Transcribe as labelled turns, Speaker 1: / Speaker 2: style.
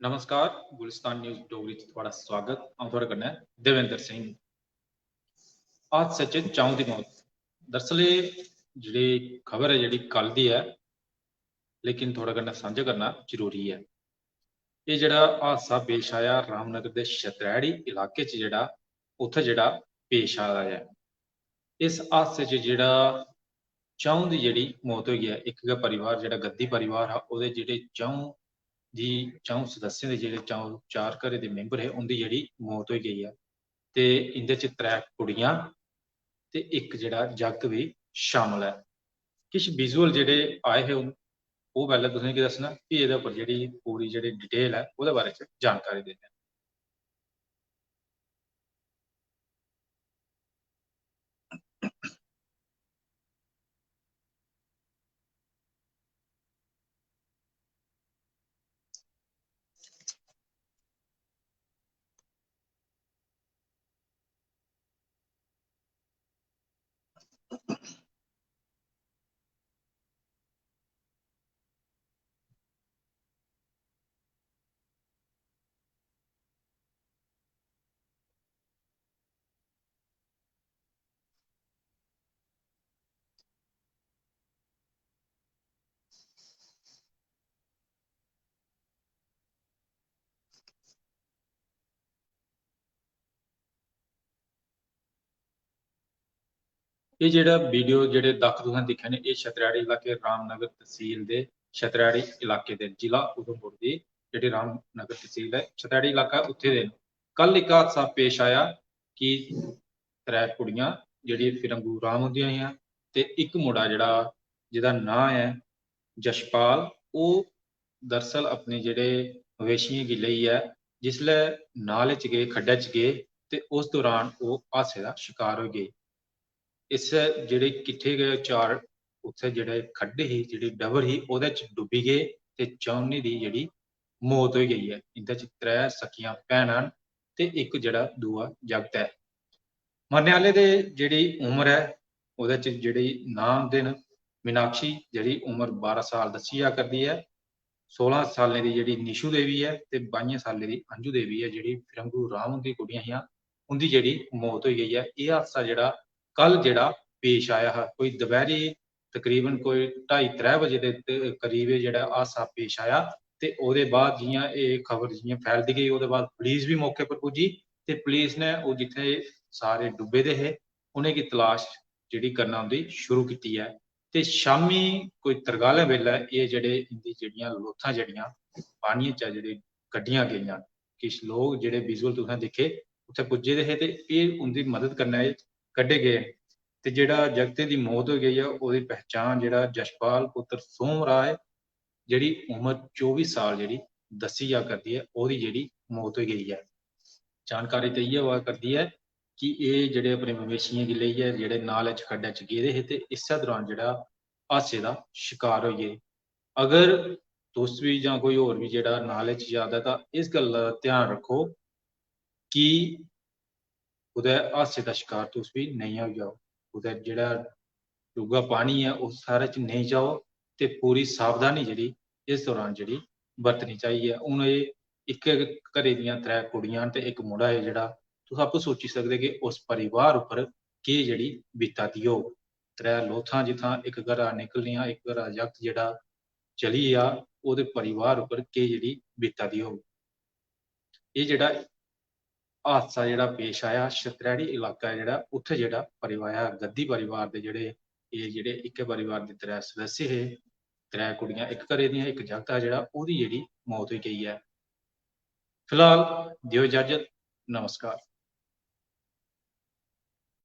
Speaker 1: नमस्कार गुलिस्तान न्यूज़ डोगरी च थुआढ़ा स्वागत। अ'ऊं थुआढ़े कन्नै देवेंद्र सिंह। हादसे च चाऊं दी मौत। दरअसल एह् जेह्ड़ी खबर है जेह्ड़ी कल दी है, लेकिन थुआढ़े कन्नै सांझा करना जरूरी है। एह् जेह्ड़ा हादसा पेश आया रामनगर दे शतरैड़ी इलाके च उत्थै जेह्ड़ा पेश आया है। इस हादसे च जेह्ड़ा चाऊं दी जेह्ड़ी मौत होई है, इक गै परिवार जेह्ड़ा गद्दी परिवार हा, ओह्दे जेह्ड़े चाऊं सदस्यें दे जेह्ड़े चार घरै दे मैंबर हे, उं'दी जेह्ड़ी मौत होई गेई है। ते इं'दे च 3 कुड़ियां ते इक जेह्ड़ा जागत भी शामल है। किश विजुअल जेह्ड़े आए हे ओह् पैह्लें तुसें गी दस्सना, फ्ही एह्दे उप्पर जेह्ड़ी पूरी जेह्ड़ी डिटेल ऐ ओह्दे बारे च जानकारी दिन्ने आं। ਇਹ ਜਿਹੜਾ ਵੀਡੀਓ ਜਿਹੜੇ ਦਖ ਤੁਸੀਂ ਦਿਖੇ ਨੇ, ਇਹ ਛਤਰੈੜੀ ਇਲਾਕੇ ਰਾਮਨਗਰ ਤਹਿਸੀਲ ਦੇ ਛਤਰੈੜੀ ਇਲਾਕੇ ਦੇ ਜ਼ਿਲ੍ਹਾ ਉਧਮਪੁਰ ਦੀ ਜਿਹੜੀ ਰਾਮਨਗਰ ਤਹਿਸੀਲ ਹੈ, ਛਤਰੈੜੀ ਇਲਾਕਾ ਉੱਥੇ ਦੇ। ਕੱਲ ਇੱਕ ਹਾਦਸਾ ਪੇਸ਼ ਆਇਆ ਕਿ 3 ਕੁੜੀਆਂ ਜਿਹੜੀ ਫਿਰੰਗੂ ਰਾਮ ਹੁੰਦੀਆਂ ਹੋਈਆਂ ਤੇ ਇੱਕ ਮੁੰਡਾ ਜਿਹੜਾ ਜਿਹਦਾ ਨਾਂ ਹੈ ਜਸ਼ਪਾਲ, ਉਹ ਦਰਅਸਲ ਆਪਣੇ ਜਿਹੜੇ ਮਵੇਸ਼ੀਆਂ ਗੀ ਲਈ ਹੈ, ਜਿਸਲੇ ਨਾਲੇ ਚ ਗਏ, ਖੱਡੇ ਚ ਗਏ ਤੇ ਉਸ ਦੌਰਾਨ ਉਹ ਹਾਦਸੇ ਦਾ ਸ਼ਿਕਾਰ ਹੋ ਗਏ। ਇਸ ਜਿਹੜੇ ਕਿੱਥੇ ਗਏ 4 ਉੱਥੇ ਜਿਹੜੇ ਖੱਡੇ ਸੀ, ਜਿਹੜੀ ਡਬਰ ਸੀ, ਉਹਦੇ ਚ ਡੁੱਬੀ ਗਏ ਤੇ ਚੌਨੀ ਦੀ ਜਿਹੜੀ ਮੌਤ ਹੋ ਗਈ ਹੈ। ਇਹਦੇ ਚ 3 ਸਕੀਆਂ ਭੈਣਾਂ ਤੇ ਇੱਕ ਜਿਹੜਾ ਦੂਆ ਜਗਤ ਹੈ। ਮਰਨੇ ਵਾਲੇ ਦੇ ਜਿਹੜੀ ਉਮਰ ਹੈ ਉਹਦੇ ਚ ਜਿਹੜੀ ਨਾਮ ਦੇ ਮੀਨਾਕਸ਼ੀ, ਜਿਹੜੀ ਉਮਰ 12 ਸਾਲ ਦੱਸੀ ਜਾ ਕਰਦੀ ਹੈ। 16 ਸਾਲਾਂ ਦੀ ਜਿਹੜੀ ਨਿਸ਼ੂ ਦੇਵੀ ਹੈ ਤੇ 22 ਸਾਲਾਂ ਦੀ ਅੰਜੂ ਦੇਵੀ ਹੈ, ਜਿਹੜੀ ਫਿਰੰਗੂ ਰਾਮ ਦੀ ਕੁੜੀਆਂ ਸੀਆਂ, ਉਹਦੀ ਜਿਹੜੀ ਮੌਤ ਹੋਈ ਗਈ ਹੈ। ਇਹ ਹਾਦਸਾ ਜਿਹੜਾ ਕੱਲ ਜਿਹੜਾ ਪੇਸ਼ ਆਇਆ ਹੈ, ਕੋਈ ਦੁਪਹਿਰੀ ਤਕਰੀਬਨ ਕੋਈ 2:30-3 ਵਜੇ ਦੇ ਕਰੀਬ ਜਿਹੜਾ ਹਾਦਸਾ ਪੇਸ਼ ਆਇਆ। ਤੇ ਉਹਦੇ ਬਾਅਦ ਜਿ'यां ਇਹ ਖਬਰ ਜਿ'यां ਫੈਲਦੀ ਗਈ, ਉਹਦੇ ਬਾਅਦ ਪੁਲਿਸ ਵੀ ਮੌਕੇ पर ਪੁੱਜੀ ਤੇ ਪੁਲਿਸ ਨੇ ਉਹ ਜਿੱਥੇ ਸਾਰੇ ਡੁੱਬੇ ਦੇ ਹੈ ਉਹਨੇ ਕੀ ਤਲਾਸ਼ ਜਿਹੜੀ ਕਰਨਾ ਉਹਦੀ ਸ਼ੁਰੂ ਕੀਤੀ ਹੈ। ਤੇ ਸ਼ਾਮੀ ਕੋਈ ਤਰਗਾਲੇ ਵੇਲੇ ਇਹ ਜਿਹੜੇ ਇਹਦੀ ਜਿਹੜੀਆਂ ਲੋਥਾਂ ਜਿਹੜੀਆਂ ਪਾਣੀਆਂ ਚ ਜਿਹੜੇ ਕੱਢੀਆਂ ਗਈਆਂ। ਕਿਛ ਲੋਕ ਜਿਹੜੇ ਵਿਜ਼ੂਅਲ ਤੁਸੀਂ ਦੇਖੇ ਉੱਥੇ ਪੁੱਜੇ ਦੇ ਹੈ ਤੇ ਇਹ ਉਹਦੀ ਮਦਦ ਕਰਨਾ ਹੈ ਕੱਢੇ ਗਏ। ਤੇ ਜਿਹੜਾ ਜਗਤੇ ਦੀ ਮੌਤ ਹੋ ਗਈ ਹੈ, ਉਹਦੀ ਪਹਿਚਾਣ ਜਿਹੜਾ ਜਸ਼ਪਾਲ ਪੁੱਤਰ ਸੋਮ ਰਾਏ, ਜਿਹੜੀ ਉਮਰ 24 ਸਾਲ ਜਿਹੜੀ ਦੱਸੀ ਜਾ ਕਰਦੀ ਹੈ, ਉਹਦੀ ਜਿਹੜੀ ਮੌਤ ਹੋ ਗਈ ਹੈ। ਜਾਣਕਾਰੀ ਤੇ ਇਹ ਹੋਇਆ ਕਰਦੀ ਹੈ ਕਿ ਇਹ ਜਿਹੜੇ ਆਪਣੇ ਮਵੇਸ਼ੀਆਂ ਗੀ ਲਈ ਹੈ, ਜਿਹੜੇ ਨਾਲੇ ਚ ਖੱਡੇ ਚ ਗਏ ਹੈ ਤੇ ਇਸੇ ਦੌਰਾਨ ਜਿਹੜਾ ਹਾਦਸੇ ਦਾ ਸ਼ਿਕਾਰ ਹੋਈਏ। ਅਗਰ ਤੁਸੀਂ ਵੀ ਜਾਂ ਕੋਈ ਹੋਰ ਵੀ ਜਿਹੜਾ ਨਾਲੇ ਚ ਜਾਂਦਾ ਤਾਂ ਇਸ ਗੱਲ ਦਾ ਧਿਆਨ ਰੱਖੋ ਕਿ ਉਹਦੇ ਹਾਦਸੇ ਦਾ ਸ਼ਿਕਾਰ ਤੁਸੀਂ ਵੀ ਨਹੀਂ ਹੋ ਜਾਓ। ਉਹਦਾ ਜਿਹੜਾ ਡੂੰਘਾ ਪਾਣੀ ਹੈ ਉਸ ਸਾਰੇ ਚ ਨਹੀਂ ਜਾਓ ਤੇ ਪੂਰੀ ਸਾਵਧਾਨੀ ਜਿਹੜੀ ਇਸ ਦੌਰਾਨ ਜਿਹੜੀ ਵਰਤਣੀ ਚਾਹੀਦੀ ਹੈ। ਹੁਣ ਇਹ ਇੱਕ ਘਰੇ ਦੀਆਂ 3 ਕੁੜੀਆਂ ਤੇ ਇੱਕ ਮੁੰਡਾ ਹੈ, ਜਿਹੜਾ ਤੁਸੀਂ ਆਪੇ ਸੋਚੀ ਸਕਦੇ ਕਿ ਉਸ ਪਰਿਵਾਰ ਉੱਪਰ ਕੀ ਜਿਹੜੀ ਬੀਤੀ ਹੋ। 3 ਲੋਥਾਂ ਜਿੱਥਾਂ ਇੱਕ ਘਰਾਂ ਨਿਕਲੀਆਂ, ਇੱਕ ਘਰਾਂ ਜਗਤ ਜਿਹੜਾ ਚਲੀ ਆ, ਉਹਦੇ ਪਰਿਵਾਰ ਉੱਪਰ ਕੀ ਜਿਹੜੀ ਬੀਤੀ ਹੋ। ਇਹ ਜਿਹੜਾ ਹਾਦਸਾ ਜਿਹੜਾ ਪੇਸ਼ ਆਇਆ ਛਤਰੈੜੀ ਇਲਾਕਾ ਜਿਹੜਾ ਉੱਥੇ ਜਿਹੜਾ ਪਰਿਵਾਰ ਗੱਦੀ ਪਰਿਵਾਰ ਦੇ ਜਿਹੜੇ ਇਹ ਜਿਹੜੇ ਇੱਕ ਪਰਿਵਾਰ ਦੇ 3 ਸਦੱਸਿਆ ਹੈ, 3 ਕੁੜੀਆਂ ਇੱਕ ਘਰੇ ਦੀਆਂ ਇੱਕ ਜਗਤ ਆ, ਜਿਹੜਾ ਉਹਦੀ ਜਿਹੜੀ ਮੌਤ ਹੋਈ ਗਈ ਹੈ। ਫਿਲਹਾਲ ਦਿਓ ਇਜਾਜ਼ਤ, ਨਮਸਕਾਰ।